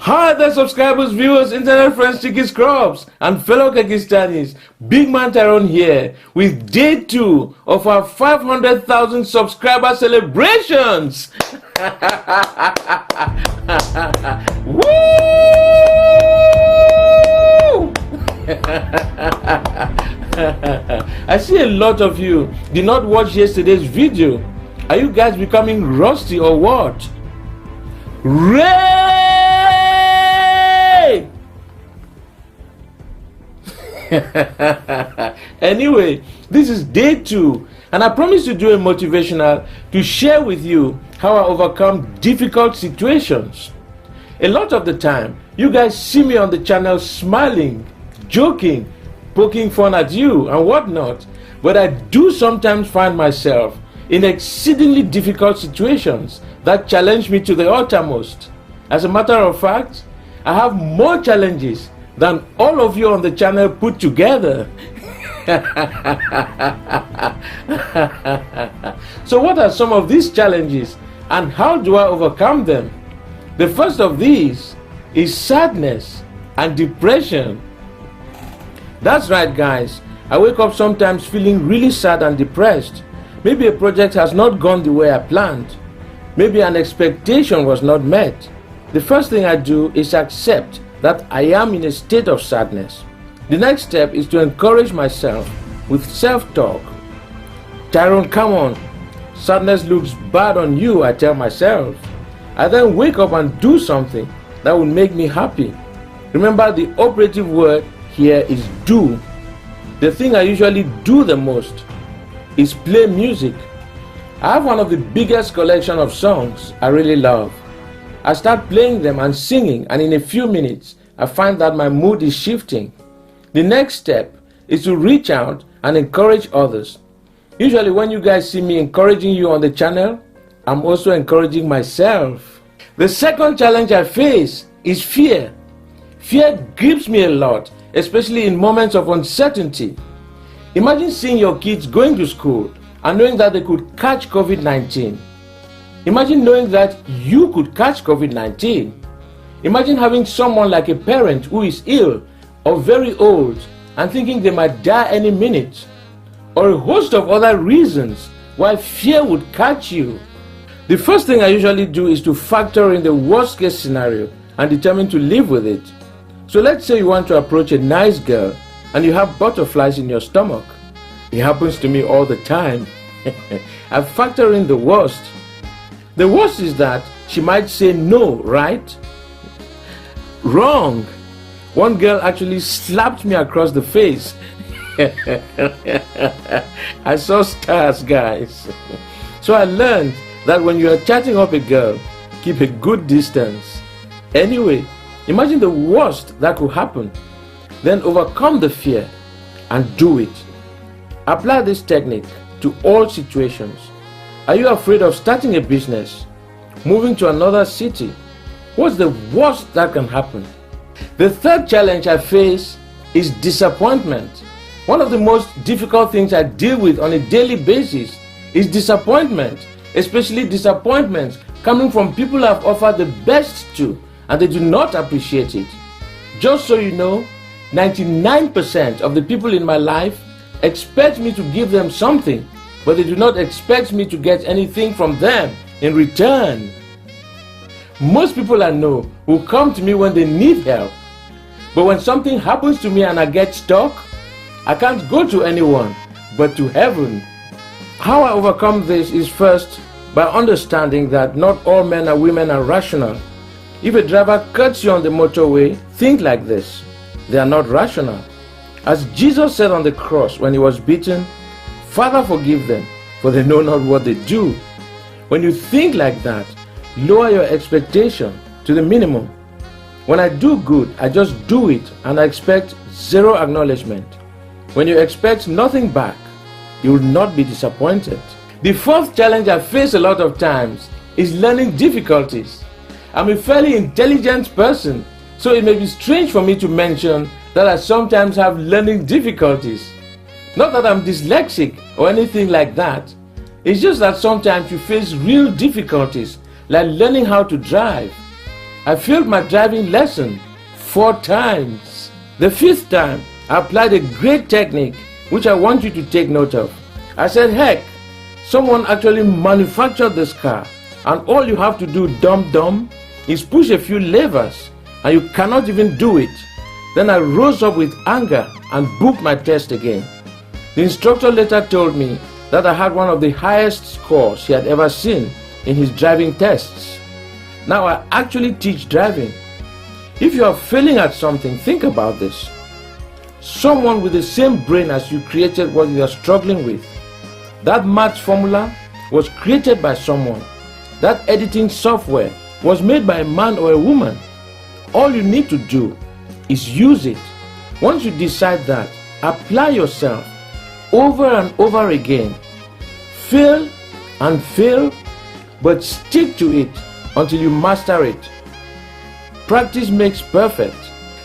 Hi there, subscribers, viewers, internet friends, chicky scrubs, and fellow Kakistanis. Big man Tyrone here with day 2 of our 500,000 subscriber celebrations. Woo! I see a lot of you did not watch yesterday's video. Are you guys becoming rusty or what? Ray! Anyway, this is day 2, and I promise to do a motivational to share with you how I overcome difficult situations. A lot of the time, you guys see me on the channel smiling, joking, poking fun at you and whatnot, but I do sometimes find myself in exceedingly difficult situations that challenge me to the uttermost. As a matter of fact, I have more challenges than all of you on the channel put together. So what are some of these challenges and how do I overcome them? The first of these is sadness and depression. That's right, guys. I wake up sometimes feeling really sad and depressed. Maybe a project has not gone the way I planned. Maybe an expectation was not met. The first thing I do is accept that I am in a state of sadness. The next step is to encourage myself with self-talk. Tyrone, come on. Sadness looks bad on you, I tell myself. I then wake up and do something that will make me happy. Remember, the operative word here is do. The thing I usually do the most is play music. I have one of the biggest collection of songs I really love. I start playing them and singing, and in a few minutes I find that my mood is shifting. The next step is to reach out and encourage others. Usually when you guys see me encouraging you on the channel, I'm also encouraging myself. The second challenge I face is fear. Fear grips me a lot, especially in moments of uncertainty. Imagine seeing your kids going to school and knowing that they could catch COVID-19. Imagine knowing that you could catch COVID-19. Imagine having someone like a parent who is ill or very old and thinking they might die any minute, or a host of other reasons why fear would catch you. The first thing I usually do is to factor in the worst case scenario and determine to live with it. So let's say you want to approach a nice girl and you have butterflies in your stomach. It happens to me all the time. I factor in the worst. The worst is that she might say no, right? Wrong. One girl actually slapped me across the face. I saw stars, guys. So I learned that when you are chatting up a girl, keep a good distance. Anyway, imagine the worst that could happen. Then overcome the fear and do it. Apply this technique to all situations. Are you afraid of starting a business? Moving to another city? What's the worst that can happen? The third challenge I face is disappointment. One of the most difficult things I deal with on a daily basis is disappointment, especially disappointments coming from people I've offered the best to and they do not appreciate it. Just so you know, 99% of the people in my life expect me to give them something, but they do not expect me to get anything from them in return. Most people I know will come to me when they need help, but when something happens to me and I get stuck, I can't go to anyone but to heaven. How I overcome this is first by understanding that not all men and women are rational. If a driver cuts you on the motorway, think like this: they are not rational. As Jesus said on the cross when he was beaten, "Father, forgive them, for they know not what they do." When you think like that, lower your expectation to the minimum. When I do good, I just do it and I expect zero acknowledgement. When you expect nothing back, you will not be disappointed. The fourth challenge I face a lot of times is learning difficulties. I'm a fairly intelligent person, so it may be strange for me to mention that I sometimes have learning difficulties. Not that I'm dyslexic or anything like that. It's just that sometimes you face real difficulties, like learning how to drive. I failed my driving lesson 4 times. The 5th time, I applied a great technique which I want you to take note of. I said, heck, someone actually manufactured this car, and all you have to do, dumb, is push a few levers, and you cannot even do it. Then I rose up with anger and booked my test again. The instructor later told me that I had one of the highest scores he had ever seen in his driving tests. Now I actually teach driving. If you are failing at something, think about this. Someone with the same brain as you created what you are struggling with. That maths formula was created by someone. That editing software was made by a man or a woman. All you need to do is use it. Once you decide that, apply yourself over and over again. Fail and fail, but stick to it until you master it. Practice makes perfect.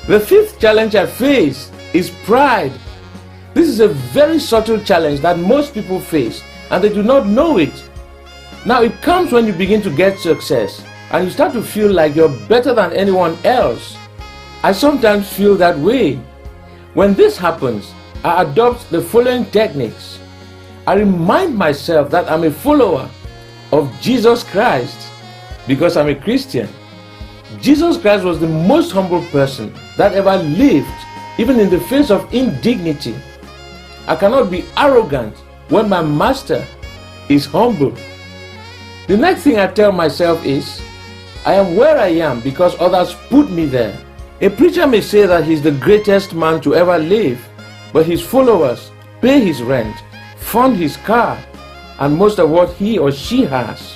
The 5th challenge I face is pride. This is a very subtle challenge that most people face and they do not know it. Now it comes when you begin to get success and you start to feel like you're better than anyone else. I sometimes feel that way. When this happens, I adopt the following techniques. I remind myself that I'm a follower of Jesus Christ because I'm a Christian. Jesus Christ was the most humble person that ever lived, even in the face of indignity. I cannot be arrogant when my master is humble. The next thing I tell myself is, I am where I am because others put me there. A preacher may say that he's the greatest man to ever live, but his followers pay his rent, fund his car, and most of what he or she has.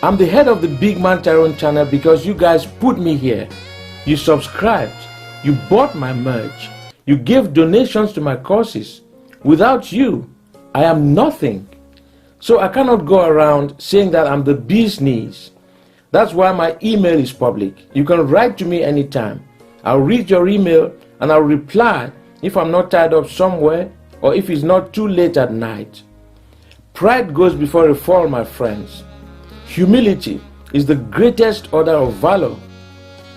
I'm the head of the Big Man Tyrone channel because you guys put me here. You subscribed, you bought my merch, you gave donations to my courses. Without you, I am nothing. So I cannot go around saying that I'm the bee's knees. That's why my email is public. You can write to me anytime. I'll read your email and I'll reply if I'm not tied up somewhere or if it's not too late at night. Pride goes before a fall, my friends. Humility is the greatest order of valor.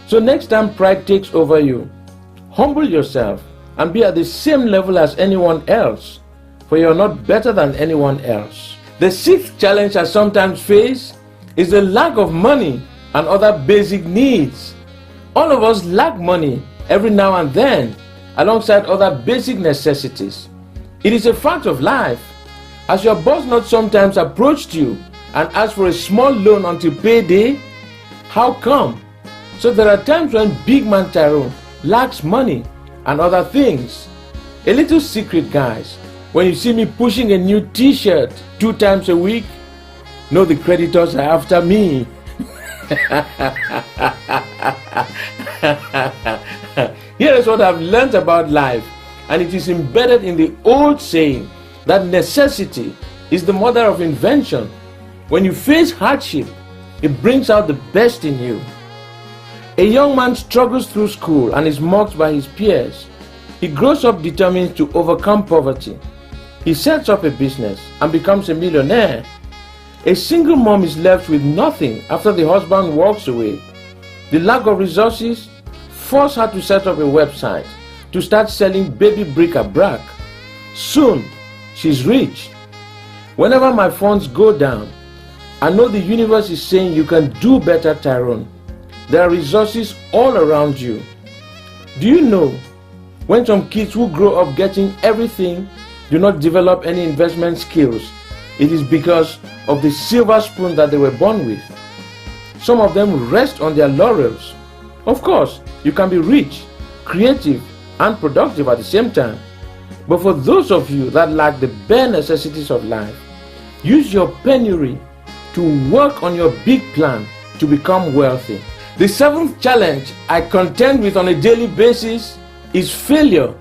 So next time pride takes over you, humble yourself and be at the same level as anyone else, for you're not better than anyone else. The 6th challenge I sometimes face is the lack of money and other basic needs. All of us lack money every now and then, alongside other basic necessities. It is a fact of life. Has your boss not sometimes approached you and asked for a small loan until payday? How come? So there are times when Big Man Tyrone lacks money and other things. A little secret, guys. When you see me pushing a new t-shirt 2 times a week, know the creditors are after me. Here is what I've learned about life, and it is embedded in the old saying that necessity is the mother of invention. When you face hardship, it brings out the best in you. A young man struggles through school and is mocked by his peers. He grows up determined to overcome poverty. He sets up a business and becomes a millionaire. A single mom is left with nothing after the husband walks away. The lack of resources forced her to set up a website to start selling baby bric-a-brac. Soon, she's rich. Whenever my funds go down, I know the universe is saying you can do better, Tyrone. There are resources all around you. Do you know when some kids who grow up getting everything do not develop any investment skills, it is because of the silver spoon that they were born with. Some of them rest on their laurels. Of course, you can be rich, creative, and productive at the same time. But for those of you that lack the bare necessities of life, use your penury to work on your big plan to become wealthy. The 7th challenge I contend with on a daily basis is failure.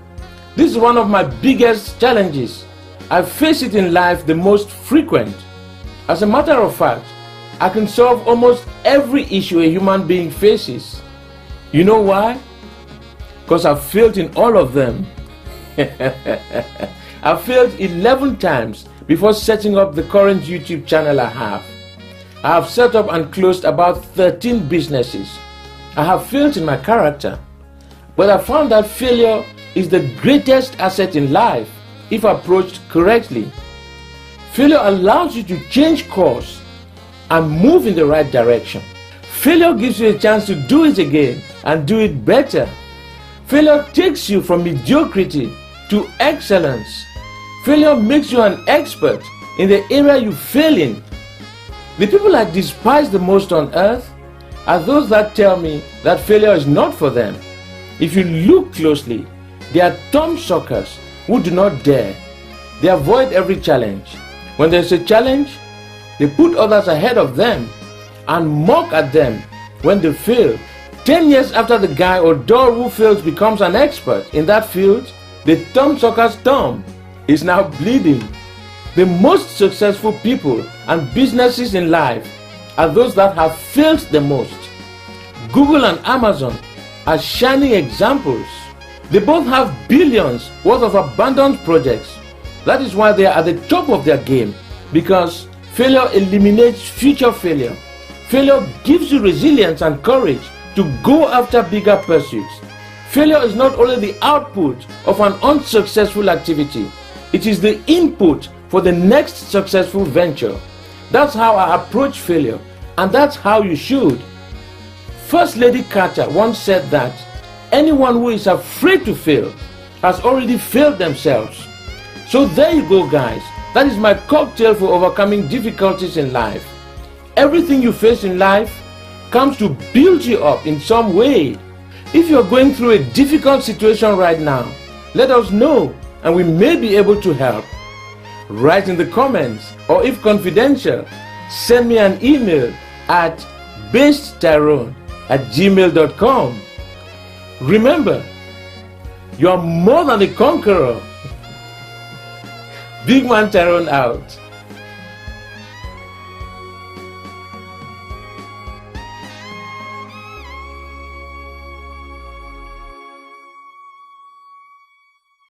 This is one of my biggest challenges. I face it in life the most frequent. As a matter of fact, I can solve almost every issue a human being faces. You know why? Because I've failed in all of them. I've failed 11 times before setting up the current YouTube channel I have. I have set up and closed about 13 businesses. I have failed in my character, but I found that failure is the greatest asset in life if approached correctly. Failure allows you to change course and move in the right direction. Failure gives you a chance to do it again and do it better. Failure takes you from mediocrity to excellence. Failure makes you an expert in the area you fail in. The people I despise the most on earth are those that tell me that failure is not for them. If you look closely, they are thumbsuckers who do not dare. They avoid every challenge. When there is a challenge, they put others ahead of them and mock at them when they fail. 10 years after the guy or doll who fails becomes an expert in that field, the thumbsucker's thumb is now bleeding. The most successful people and businesses in life are those that have failed the most. Google and Amazon are shining examples. They both have billions worth of abandoned projects. That is why they are at the top of their game, because failure eliminates future failure. Failure gives you resilience and courage to go after bigger pursuits. Failure is not only the output of an unsuccessful activity, it is the input for the next successful venture. That's how I approach failure, and that's how you should. First Lady Carter once said that anyone who is afraid to fail has already failed themselves. So there you go, guys. That is my cocktail for overcoming difficulties in life. Everything you face in life comes to build you up in some way. If you're going through a difficult situation right now, let us know and we may be able to help. Write in the comments, or if confidential, send me an email at basedtyrone@gmail.com. Remember, you are more than a conqueror. Big Man Tyrone out.